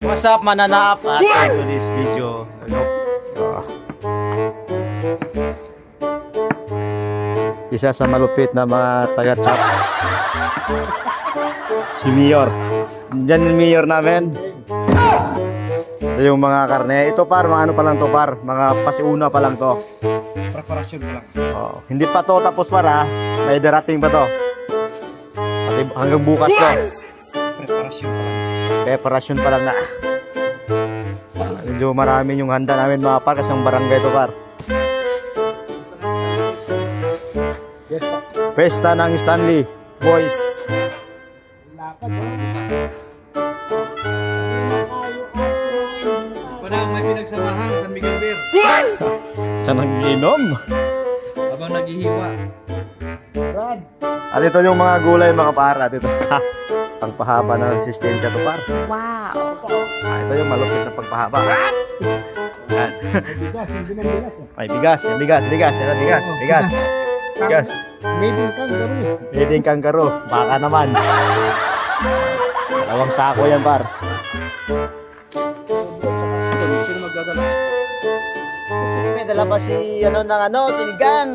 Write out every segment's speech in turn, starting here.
What's up mananap at to this video. Isa sa malupit na mga taga-chop. Si Mayor. Diyan yung Mayor namin. Ito yung mga karne. Ito par, mga ano pa lang to par. Mga pasiuna pa lang to. Preparasyon pa lang. Oh, hindi pa to tapos para. May darating pa to. Pati hanggang bukas to. Preparasyon pa lang. Preparasyon pa lang na. Medyo marami yung handa namin mga par kasi ang barangay to par. Pesta ng Stanley Boys. Parang may pinagsamahan San Miguel Beer. Saan nag-inom? Habang naghihiwa. At ito yung mga gulay mga par. At ito pagpahaba ng resistensya to par. Wow! Ito yung malupit na pagpahaba. Yan. Ay bigas, bigas. Made in Kangaroo. Pwedeng kangaroo. Baka naman. Dalawang sako yan par. Sino magdadala? May dala pa si sinigang.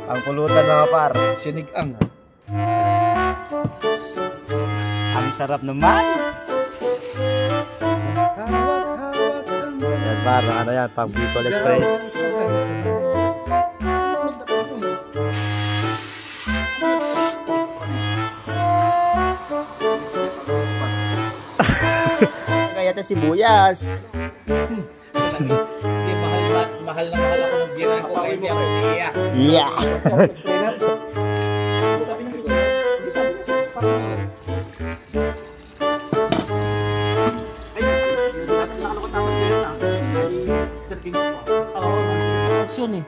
Ang pulutan mga par. Sinigang. Ang sarap naman. Yan par, ano yan, pang Bicol Express. Kaya ito sibuyas. Hindi, mahal na mahal ako ng bira ko. Kaya hindi ako iya. Yeah. Aksyon eh.